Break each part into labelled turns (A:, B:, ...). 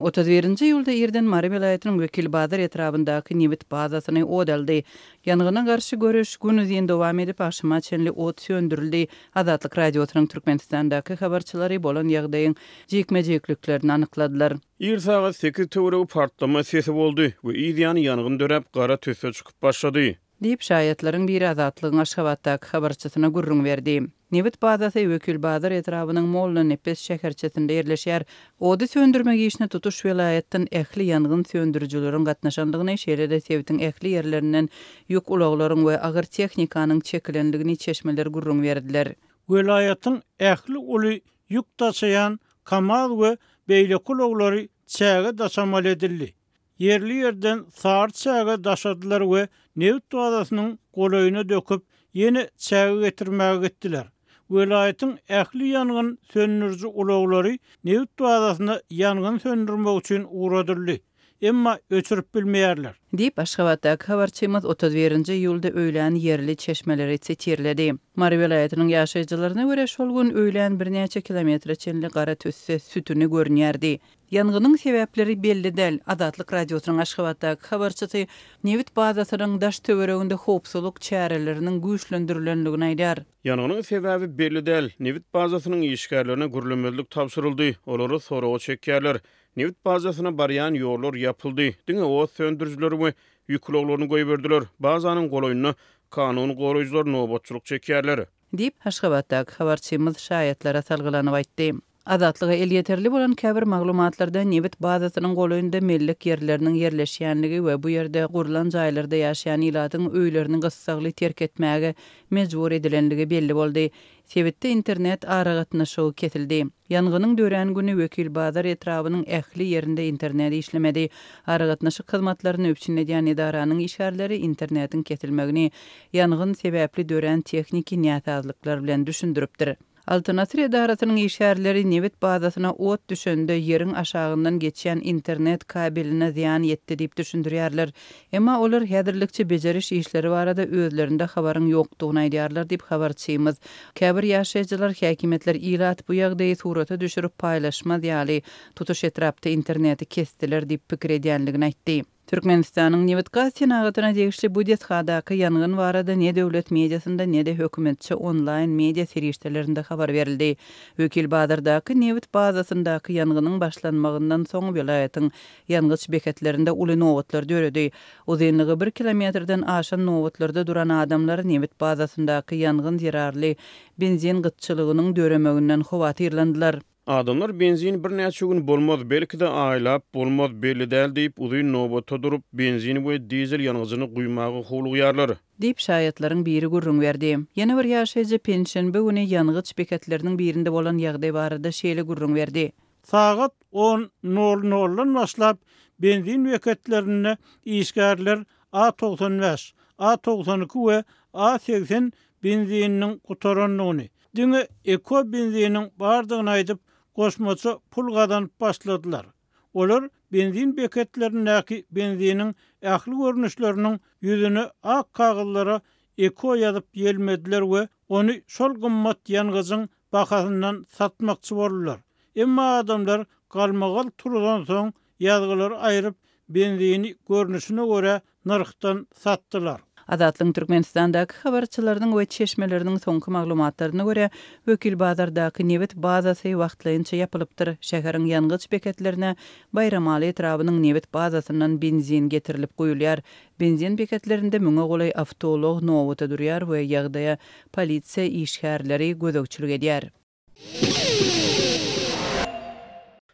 A: 31-nji ýylda Erden Mary welaýatynyň Wekil Bazar etrabyndaky Newit bazasyny odaldy. Ýanygyna garşy görüş günüzien dowam edip aşyma çenli ot söndürildi. Azatlyk radiosynyň Türkmenistandaky habarçylary bolan ýagdaýyň jekme-jekliklerini anykladylar.
B: Ir saat 8 töwregi partlama sesi boldy we ýany ýangyn dörep gara töse çykyp başlady.
A: Diýip şaýatlaryň biri Azatlygyň Aşgabatdaky habarçysyna gurrun berdi. Newit bazasy Wekil Bazar etrabynyň Molla Nepes şäherçesinde ýerleşýär. Ody söndürmek işine tutuş welaýatdan ähli ýangyn söndürjüleriň gatnaşandygyny şeýle-de Sewitiň ähli ýerlerinden ýük ulaglaryň we agyr tehnikanyň çekilenligini çeşmeler gurrun berdiler.
C: Welaýatyň ähli uly ýük taşıyan Kamal we Beýlek ulaglary çäge daşamal edildi. Yerli yerden saar çäge daşadylar we Newit bazasynyň golaýyna döküp ýene çäge getirmäge gitdiler. Welaýatyň ähli ýangyn söndürjü ulaglary Newit bazasyna ýangyn söndürmek üçin uğradyldy. Emma öçürüp bilmeýärler.
A: Diýip Aşgabatdaky habarçymyz 31-nji ýylda öýlän yerli çeşmeleri çetirledi. Mary welaýatynyň ýaşaýjylaryna görä şol gün öýlän bir näçe kilometre çenli gara tösse sütüni görnýärdi. Ýanganyň sebäpleri belli däl. Azatlyk radiosynyň Aşgabatdaky habarçysy Newit bazasynyň daş töwereginde howpsuzlyk çäreleriniň güýçlendirilýänligini aýdar.
B: Ýanygynyň sebäbi belli däl. Newit bazasynyň işgärlerine gürlemezlik tapşyryldy. Olary soraga çekýärler. Newit bazasyna barýan ýollar ýapyldy. Diňe o söndürjüleri we ýükloglaryny goýup berdiler. Bazanyň golaýyna kanun goraýjylar nobatçylyk çekýärler.
A: Diýip Aşgabatdaky habarçymyz şaýatlara salgylanyp aýtdy. Azatlyga el ýeterli bolan käbir maglumatlarda Newit bazasynyň golaýynda mellik ýerleriniň ýerleşýänligi we bu ýerde gurulan jaýlarda ýaşaýan ilatyň öýlerini gyssagly terk etmäge mejbur edilenligi belli boldy. Sewitde internet aragatnaşygy kesildi. Ýanganyň dörän güni Wekil Bazar etrabynyň ähli ýerinde internet işlemedi. Aragatnaşyk hyzmatlaryny öpçün edýän edaranyň işgärleri internetiň kesilmegini ýangyn sebäpli dörän techniki näsazlyklar bilen düşündiripdir. Alternativ edarasynyň işgärleri Newit bazasyna ot düşende ýeriň aşagyndan geçýän internet kabeline ziýan ýetdi diýip düşündirýärler. Emma olar häzirlikçe bejeriş işleri barada özlerinde habaryň ýokdugyny aýdýarlar diýip habarçymyz. Käbir ýaşaýjylar häkimetler ilat bu ýagdaýy surata düşürüp paýlaşmaz ýaly tutuş etrapda interneti kestiler diýip pikir edýänligini aýtdy. Türkmenistanyň Newit gazetinagyna degişli bu dethadaky ýangyn barada ne döwlet mediasynda ne de hökümetçi online media serişdelerinde habar berildi. Wekil Bazardaky Newit bazasyndaky ýanganyň başlanmagyndan soň welaýatyň ýangıç beketlerinde uly nowatlar döredi. Uzunlygy 1 kilometrden aşan nowatlarda duran adamlar Newit bazasyndaky ýangyn zerarly benzin gytçylygynyň döremeginden howatyrlandylar.
B: Adamlar benzin bir näçe gün bolmaz, belki de aýlap bolmaz belli däl diýip uzun nowbatda durup benzin we dizel ýanygyny guýmagy howlugyarlar.
A: Diýip şaýatlaryň biri gurrun berdi. Ýene bir ýaşaýjy penşenbe güni ýanygyç beketleriniň birinde bolan ýagdaý barada şeýle gurrun berdi.
C: Saat 10:00-dan başlap benzin beketlerine işgärler A95, A92 we A80 benziniň gutaranlygyny, diňe eko benziniň bardygyny aýdyp goşmaça pul gazanyp başladylar. Olar benzin beketlerindäki benziniň ähli görnüşleriniň ýüzüne ak kagyllara eko ýazyp gelmediler we ony şol gymmat ýangyzyň bahasyndan satmakçy boldular. Emma adamlar galmagal turdan soň ýazgylary aýryp benzini görnüşine göre narhdan satdylar.
A: Azatlyň Türkmenistandaky habarçylarynyň we çeşmeleriniň soňky maglumatlaryna görä Wekil Bazardaky Newit bazasy wagtlaýynça ýapylypdyr. Şäheriň ýangıç beketlerine Bayramaly etrabynyň Newit bazasyndan benzin getirilip goýulýar. Benzin beketlerinde müňe golay avtolog nowata durýar we ýagdaýa polisiýa işgärleri gözegçilik edýär.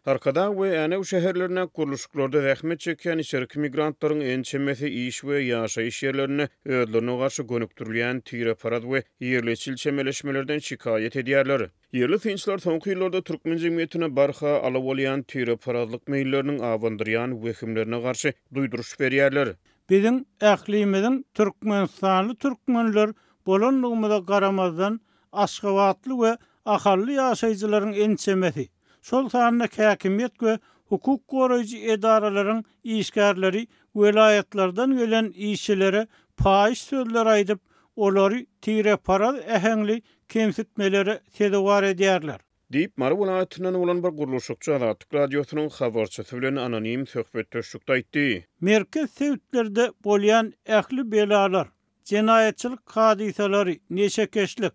B: Arkada we ýene şäherlerine guruluşlarda rahmet çeken şerki migrantlaryň ençemesi iş we ýaşaýyş ýerlerine özlerine garşy gönükdirilýän tire parad we ýerleçil çemeleşmelerden şikaýet edýärler. Yerli finçler soňky ýyllarda türkmen jemgyýetine barha alyp bolýan tire paradlyk meýilleriniň awandyrýan wehimlerine garşy duýduruş berýärler.
C: Biziň ählimizin Türkmenistanly türkmenler bolanlygymyza garamazdan Aşgabatly we ahally ýaşaýjylaryň ençemesi. Şol sanyna häkimet we hukuk goraýjy edaralaryň işgärleri welaýatlardan gelen işçilere paýyş sözler aýdyp olary tire para ähengli kemsitmelere sebäp edýärler.
B: Deyip Mara vilayetinden olan bir guruluşukçu Azatlyk radiosynyň habarçysy bilen anonim söhbetdeşlikde aýtdy.
C: Merkez sewtlerde bolýan ähli belalar, jinayetçilik hadisalary, neşekeşlik,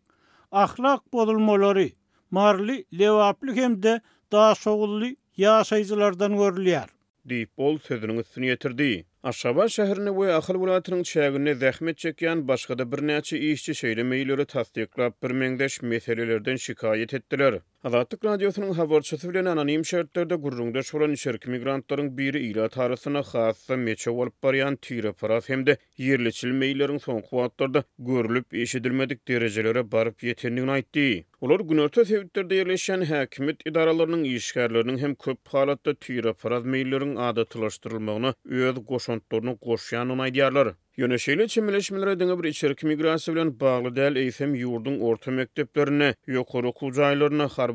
C: ahlak bozulmalary, marly, lewaplyk hemde daha şogully ýaşaýjylardan görülýär.
B: Deyip bol sözünün üstüne yetirdi. Aşgabat şäherine we Ahal vilayatynyň çägine zähmet çekýän başga-da birnäçe işçi şeýlemeýleri tasdiklap bir meňdeş meselelerden şikayet etdiler. Azatlyk radiosynyň habarçysy bilen anonim şertlerde gurrundaş bolan işerki migrantlaryň biri ila tarasyna hassa meçe bolup barýan tire paras hemde ýerleçilmeýleriň soňky wagtlarda görülüp eşidilmedik derejelere baryp ýetendigini aýtdy. Olar günörtü sebäplerde ýerleşen häkimet idaralarynyň işgärleriniň hem köp halatda tire paras meýilleriň adatlaşdyrylmagyna öz goşantlaryny goşýanyny aýdýarlar. Ýöneşeli çemeleşmelere diňe bir içerki migrasiýa bilen bagly däl eýsem ýurdun orta mekdeplerine, ýokary okul jaýlaryna harby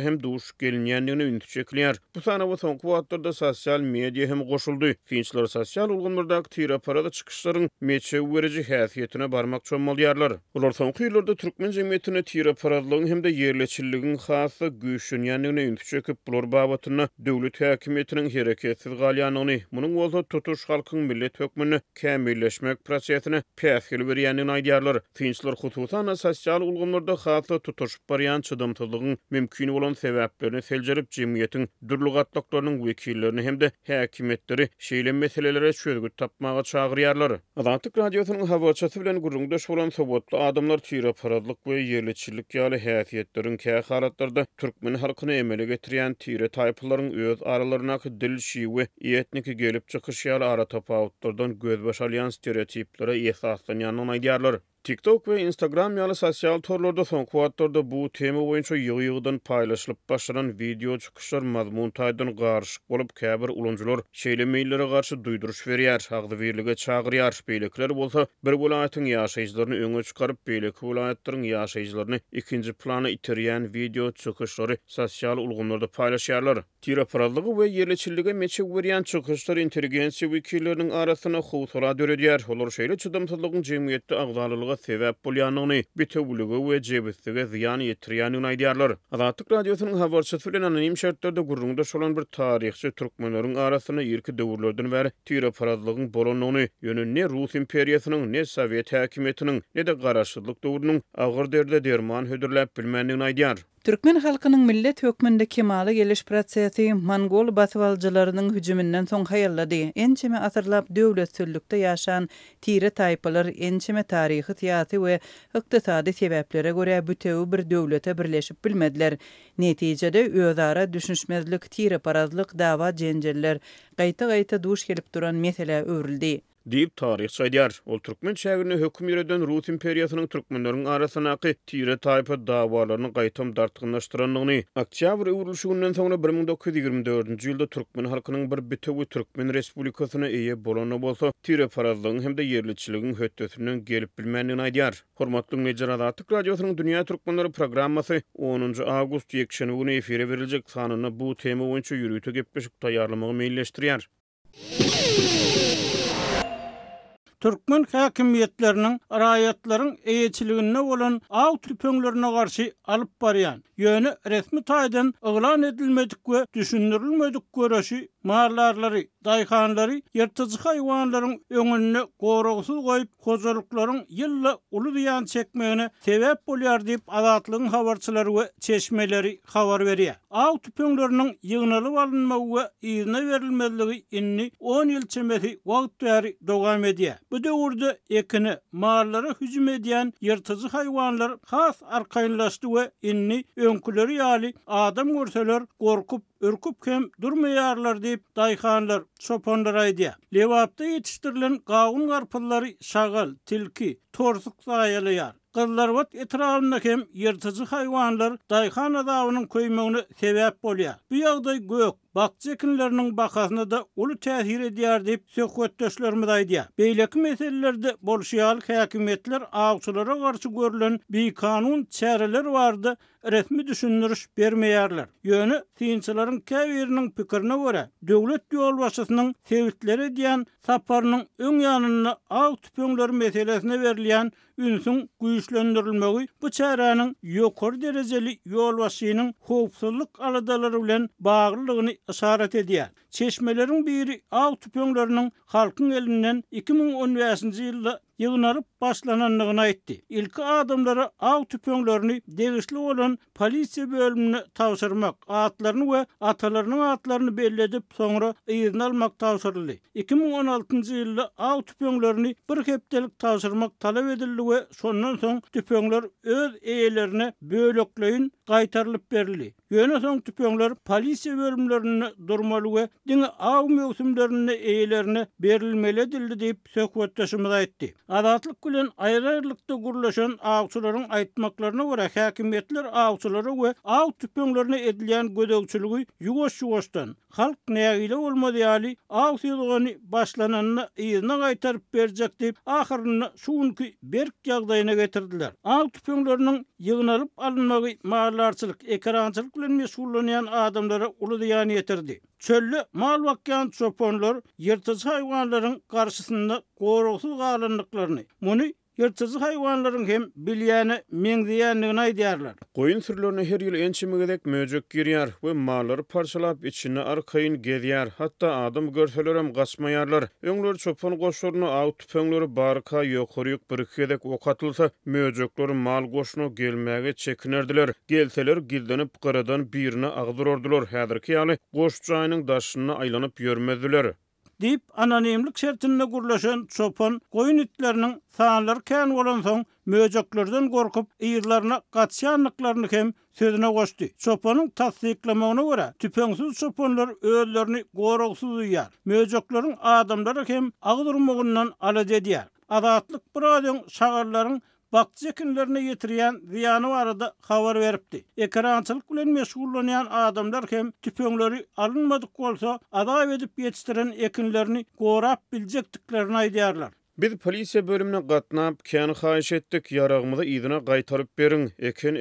B: hem duş gelinýändigine üntü çekilýär. Bu sana bu soňky wagtlarda sosial media hem goşuldy. Finçler sosial ulgamlardaky tire parada çykyşlaryň meçe beriji häsiýetine barmak çommalýarlar. Olar soňky ýyllarda türkmen jemgyýetine tire paradlygyň hem de ýerleçilligiň hasy güýçlenýändigine üntü çekip bular babatyna döwlet häkimetiniň hereketsiz galýanyny, munyň bolsa tutuş halkyň millet hökmüni kämilleş prosesine päsgil berýändigini aýdýarlar. Finçler hususan sosial ulgamlarda hasy tutuşup barýan çydymsyzlygyň mümkin bolan sebäplerini seljerip jemgyýetiň durlugatlyklarynyň wekillerini hem-de häkimetleri şeýle meselelere çözgüt tapmaga çagyrýarlar. Azatlyk radiosynyň habarçysy bilen gurrundaş bolan sowatly adamlar tire paradlyk we ýerleçillik ýaly häsiýetleriň kä haratlarda türkmen halkyny emele getirýän tire taýpalaryň öz aralaryna dil şiwe etniki gelip çykyş ýaly ara tapawutlardan gözbaş alýan stereotiplere esaslanýanyny aýdýarlar. TikTok ve Instagram ýaly sosial torlarda soňky wagtlarda bu tema boýunça ýygy-ýygydan paýlaşylyp başlanan video çykyşlar mazmun taýdan garşyk bolup käbir ulunjylar şeýlemeýlere garşy duýduruş berýär, agdybirlige çagyrýar. Beýlekler bolsa bir vilayatyň ýaşaýjylaryny öňe çykaryp beýleki vilayatlaryň ýaşaýjylaryny ikinji plana iterýän video çykyşlary sosial ulgamlarda paýlaşýarlar. Tire paradlygy we ýerleçillige meçe berýän çykyşlar intelligensiýa wekilleriniň arasyna howsala döredýär. Olar şeýle çydymsyzlygyň jemgyýetde agdalylyga sebäp bolýanyny, bitewligi we jebistige ziýan ýetirýänyni aýdýarlar. Azatlyk radiosynyň habarçysy bilen anonim şertlerde gurrundaş bolan bir taryhçy türkmenleriň arasyna ýerki döwürlerden bäri tire paradlygyň bolanyny ýöne ne Rus imperiýasynyň, ne Sowet häkimetiniň, ne de garaşsyzlyk döwrüniň agyr derde derman hödürläp bilmändigini aýdýar.
A: Türkmen halkynyň millet hökmünde kemaly geliş prosesi Mongol baswaljylarynyň hüjümünden soň haýallady. Ençeme asyrlap döwletçilikde ýaşan tire taýpalar ençeme taryhy, syýasy we ykdysady sebäplere görä bütew bir döwlete birleşip bilmediler. Netijede özara düşünşmezlik, tire parazlyk, dawa jenjeller gaýta-gaýta duş gelip duran mesele öwrüldi.
B: Deyip taryhçy aýdýar. Ol türkmen şäherine hökm ýüreden Rus imperiýasynyň türkmenleriň arasynaky tire taýpa dawalaryny gaýtam dartgynlaşdyranlygyny, Oktyabr uruşugynyň soňra 1924-nji ýylda türkmen halkynyň bir bitewi türkmen respublikasyna eýe bolany bolsa, tire parazlygyň hem-de ýerleçiligiň hötdesinden gelip bilmändigini aýdýar. Hormatly dinleýijiler, Azatlyk radiosynyň Dünýä türkmenleri programmasy 10-njy awgust ýekşenbe güni efire beriljek sanyny bu tema boýunça ýürüte gepleşip taýýarlamagy meýilleşdirýär.
C: Türkmen häkimetleriniň raýatlaryň eýetçiligine bolan aw tüpeňlerine garşy alyp barýan ýöne resmi taýdan eglan edilmedik we düşündirilmedik göreşi marlarlary, daýhanlary, ýertici haýwanlaryň öňüne goragsuz goýup hojalyklaryň ýylla uly diýan çekmegine sebäp bolýar diýip azatlygyň habarçylary we çeşmeleri habar berýär. Aw tüpeňleriniň ýygnalyp alynmagy we ýygyna berilmezligi inni 10 ýyl çemesi wagt bäri dowam edýär. Bu döwürde ekini marlara hüjüm edýän ýertici haýwanlar has arkaýynlaşdy we inni öňküleri ýaly adam görseler gorkup örküp hem durmaýarlar diýip daýhanlar, çopanlar aýdýar. Lewapda ýetişdirilen gawun garpyllary şagal, tilki, torsyk saýalýar. Gyllarwat etrafyndaky hem ýertici haýwanlar daýhan adawynyň köýmegine sebäp bolýar. Bu ýagdaý gök, bakçı ekinlerinin bakasına da ulu täsir edýär diýip söhbetdeşlerimiz aýdýar. Beýleki meselelerde bolşiýalyk häkimetler agçylara garşy görülen bir kanun çäreler bardy, resmi düşündürüş bermeýärler. Ýöne synçylaryň käbiriniň pikirine görä, döwlet ýolbaşçysynyň sebitleri diýen saparynyň öň ýanyna ag tüpeňleri meselesine berilýän ünsüň güýçlendirilmegi bu çäräniň ýokary derejeli ýolbaşçynyň howpsuzlyk aladalary bilen baglylygyny işaret edýär. Çeşmeleriň biri ag tüpeňleriniň halkyň elinden 2015-nji ýylda ýygnaryp başlananlygyny aýtdy. Ilki adamlara ag tüpeňlerini degişli bolan polisiýa bölümine tawşyrmak, atlaryny we atalarynyň atlaryny belledip soňra ýyzyny almak tawşyryldy. 2016-njy ýylda ag tüpeňlerini bir hepdelik tawşyrmak talap edildi we şondan soň tüpeňler öz eýelerine bölekleýin gaýtarylyp berildi. Ýöne soň tüpeňler polisiýa bölümlerine durmaly we diňe ag mewsimlerine eýelerine berilmeli edildi diýip söhbetdeşimiz aýtdy. Adatlyk bilen aýrylykda gurlaşan agçylaryň aýtmaklaryna görä häkimetler agçylara we ag tüpeňlerine edilýän gödökçüligi ýuwaş-ýuwaşdan halk nägile bolmady ýaly ag sözüni başlananyna ýyzyna gaýtaryp berjek diýip ahyrynda şuňky berk ýagdaýyna getirdiler. Ag tüpeňleriniň ýygnalyp alynmagy mallarçylyk, ekrançylyk bilen meşgullanýan adamlara uly ziýan ýetirdi. Çölle mal bakyan çoponlar yırtıcı hayvanların karşısında goruksuz galanlyklaryny, muny yırtıcı hayvanların hem bilýäni meňzeýänligini aýdýarlar.
B: Goýun sürülerini her ýyl ençimegedek möjek girýär we mallary parçalap içine arkaýyn gezýär. Hatda adam görseler hem gaçmaýarlar. Öňleri çopon goşlaryny ag tüpeňleri barka ýokaryk birkedek okatylsa möjekleri mal goşuna gelmäge çekinerdiler. Gelseler gildenip garadan birine agdyrardylar. Häzirki ýaly goş jaýynyň daşyna aýlanyp ýörmezdiler.
C: Dip anonimlik şertinde gurlaşan çopon goýun itleriniň sanlary kän bolan soň möjeklerden gorkup ýyrlaryna gaçýanlyklaryny hem sözüne goşdy. Çoponyň tasdiklamagyna görä tüpeňsiz çoponlar özlerini goruksuz duýar. Möjekleriň adamlara hem agdyrmagyndan alad edýär. Adatlyk bir adam şagarlaryň bakçı ekinlerine yetirýän ziýany barada habar beripdi. Ekrançylyk bilen meşgullanýan adamlar hem tüpeňleri alınmadyk bolsa adap edip ýetişdiren ekinlerini gorap biljekdiklerini aýdýarlar.
B: Biz polisiýa bölümine gatnap, kän haýyş etdik, ýaragymyzy ýyzyna gaýtaryp beriň.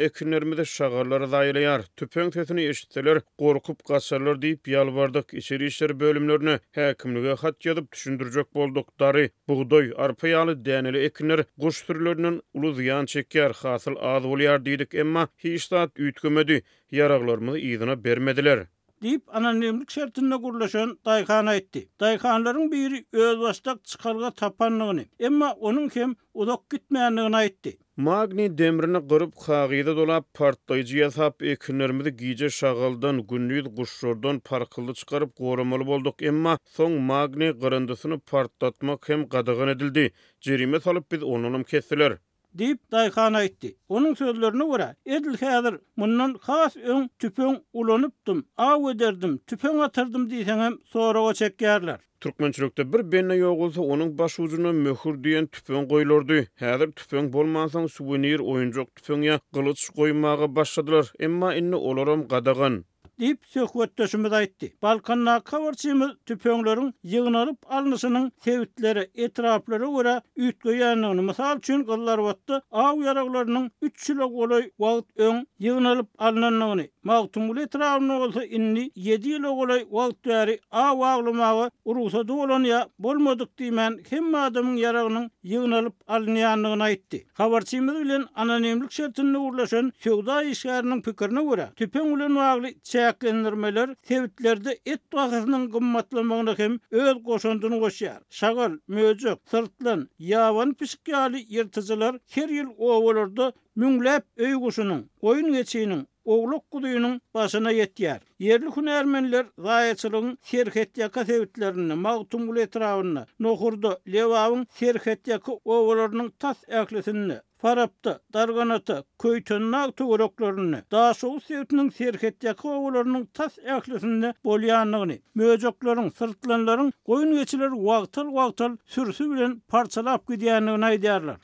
B: Ekinlerimizi şagarlara daýlaýar. Tüpeň sesini eşitseler, gorkup gaçarlar diýip ýalbardyk. İçeri işler bölümlerine häkimlige hat ýazyp düşündirjek boldyk. Dary, buğdoy, arpa ýaly däneli ekinler goş türlerinden uly ziýan çekýär, hasyl az bolýar diýdik, emma hiç zat üýtgemedi. Ýaraglarymyzy ýyzyna bermediler.
C: Deyip anonimlik şertinde gurlaşan Daýhan aýtdy. Daýhanlaryň biri öz başdak çykarga tapanlygyny, emma onuň hem uzak gitmeýänligini aýtdy.
B: Magni demirini kırıp kağıda dolap partlayıcı yasap ekinlerimizi giyice şagaldan günlüğüz kuşlardan parkıldı çıkarıp korumalı bolduk. Emma son magni kırındısını partlatmak hem qadağan edildi. Cerime salıp biz onunum kestiler.
C: Deyip Daýhan aýtdy. Onuň sözlerine görä, edil häzir mundan has öň tüpeň ulanypdym, aw ederdim, tüpeň atyrdım diýseňem soraga çekýärler.
B: Türkmençilikde bir benne ýogulsa onuň baş ucuna möhür diýen tüpeň goýulardy. Häzir tüpeň bolmansaň suvenir oýunjak tüpeňe gylyç goýmaga başladylar. Emma inni olaram qadağan.
C: Deyip söhbetdeşimiz aýtdy. Balkanna kawarçymyz tüpeňleriň ýygnalyp alnyşynyň sebitleri, etraplara görä üýtgeýänligini mysal üçin gyllar watda aw ýaraglarynyň 3 ýyla golay wagt öň ýygnalyp alnanlygyny, magtumul etrawyny bolsa inni 7 ýyla golay wagt bäri aw aglamagy urusady bolan ýa bolmadyk diýmän hemme adamyň ýaragynyň ýygnalyp alnýanlygyny aýtdy. Kawarçymyz bilen anonimlik şertinde urlaşan söwda işgäriniň pikirine görä tüpeň bilen bagly çäklendirmeler sebitlerde et bahasynyň gymmatlamagyna hem öz goşandyny goşýar. Şagal, möjek, sırtlan, ýawan pişikýaly ýyrtyjylar her ýyl owalarda müňläp öý guşunyň, goýun geçiýiniň, ogluk guduýunyň başyna ýetýär. Yerli hünärmenler zaýatçylygyň serhetýaka sebitlerini, magtumul etrawyny, nohurda, lewawyň serhetýaka owalarynyň tas äklesini, Farapta, Darganata, Köytönnak tuğraklaryny, daşow sebitiniň serhetýaka owalarynyň tas äklesinde bolýanlygyny, möjeklaryň, sırtlanlaryň, goýun geçiler wagtal sürsü bilen parçalap gidýänligini aýdýarlar.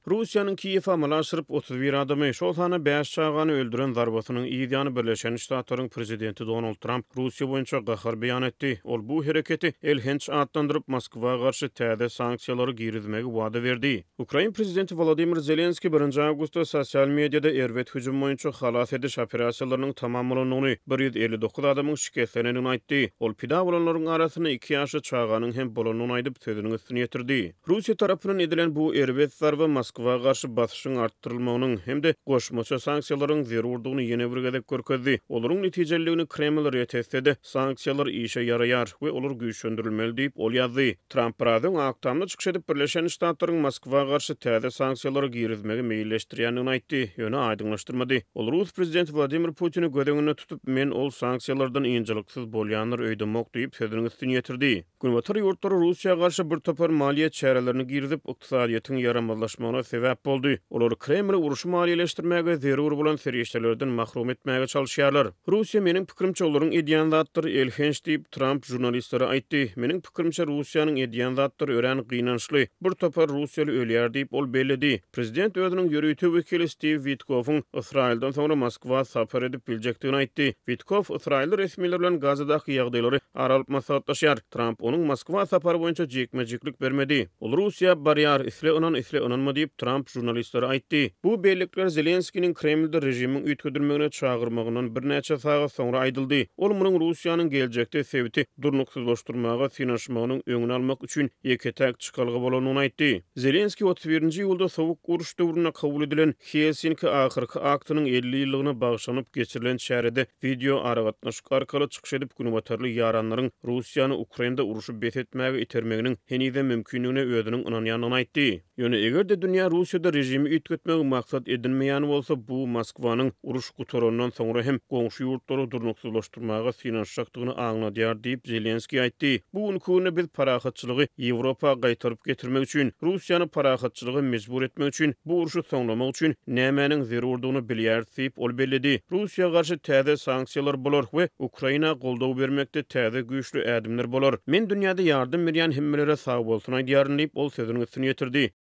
B: Rusiýanyň Kiýew amala aşyryp 31 adamy şol hany 5 çağany öldüren zarbatynyň ýygyny Birleşen Ştatlaryň prezidenti Donald Trump Rusiýa boýunça gahar beýan etdi. Ol bu hereketi elhenç atlandyryp Moskwaga garşy täze sanksiýalary girizmegi wada berdi. Ukraina prezidenti Volodymyr Zelenski 1 awgustda sosial mediada erwet hüjüm boýunça halas ediş operasiýalarynyň tamamlanyny 159 adamyň şikayetlenenini aýtdy. Ol pida bolanlaryň arasyna 2 ýaşly çağanyň hem bolanyny aýdyp sözüni üstüne ýetirdi. Rusiýa tarapynyň edilen bu erwet zarba Moskwaga garşy basyşyň artdyrylmagynyň hem de goşmaça sanksiýalaryň zerurdygyny ýene bir gezek görkezdi. Olaryň netijeligini Kreml reýetesde sanksiýalar işe ýaraýar we olar güýçlendirilmeli diýip ol ýazdy. Trump radyň aktamny çykyş edip Birleşen Ştatlaryň Moskwaga garşy täze sanksiýalary girizmegi meýilleşdirýänini aýtdy, ýöne aýdyňlaşdyrmady. Ol Rus prezidenti Vladimir Putini gödeňine tutup men ol sanksiýalardan ýynjylyksyz bolýanlar öýdemek diýip sözüni üstüne ýetirdi. Günbatar ýurtlary Rusiýa garşy bir topar maliýet çärelerini girizip ykdysadyýatyň yaramazlaşmagyna sebäp boldy. Olar Kreml uruşy maliýeleşdirmäge zerur bolan serýeşlerden mahrum etmäge çalyşýarlar. Rusiýa meniň pikirimçe olaryň edýän zatdyr elhenç diýip Trump jurnalistlere aýtdy. Meniň pikirimçe Rusiýanyň edýän zatdyr ören gynançly. Bir topar Rusiýaly ölýär diýip ol bellidi. Prezident özüniň ýörüýtü wekili Steve Witkowyň Israelden soňra Moskwa sapar edip biljekdigini aýtdy. Witkow Israel resmiýetleri bilen Gazadaky ýagdaýlary aralyp maslahatlaşýar. Trump onuň Moskwa sapary boýunça jekmejiklik bermedi. Ol Rusiýa barýar isle onanmy diýip Trump jurnalistlere aýtdy. Bu bellikler Zelenskiň Kremlde rejimiň üýtgüdürmegine çağırmagynyň bir näçe sagat soňra aýdyldy. Ol munyň Rusiýanyň geljekde sebäbi durnuksuzlaşdyrmaga finansmagynyň öňüni almak üçin ýeketäk çykalgy bolanyny aýtdy. Zelenski 31-nji ýylda sowuk uruş döwrüne kabul edilen Helsinki ahyrky aktynyň 50 ýyllygyna bagşlanyp geçirilen şäherde video aragatnaşyk arkaly çykyş edip günbatarly ýaranlaryň Rusiýany Ukrainada uruşy bethetmäge itermeginiň henüde mümkinligine özüniň inanýanyny aýtdy. Ýöne egerde dünýä Rusiýada rejimi üýtgetmegi maksat edilmeýän bolsa, bu Moskwanyň uruş gutaryndan soňra hem goňşy ýurtlary durnuksuzlaşdyrmaga finansçakdygyny aňladýar diýip Zelenski aýtdy. Bu ünkuny biz parahatçylygy Ýewropa gaýtaryp getirmek üçin, Rusiýany parahatçylygy mejbur etmek üçin, bu uruşy soňlamak üçin nämäniň zerurdygyny bilýär diýip ol bellidi. Rusiýa garşy täze sanksiýalar bolar we Ukraina goldaw bermekde täze güýçlü ädimler bolar. Men dünýäde ýardym berýän hemmelere sag bolsun aýdýaryn diýip ol sözüni üstüne ýetirdi.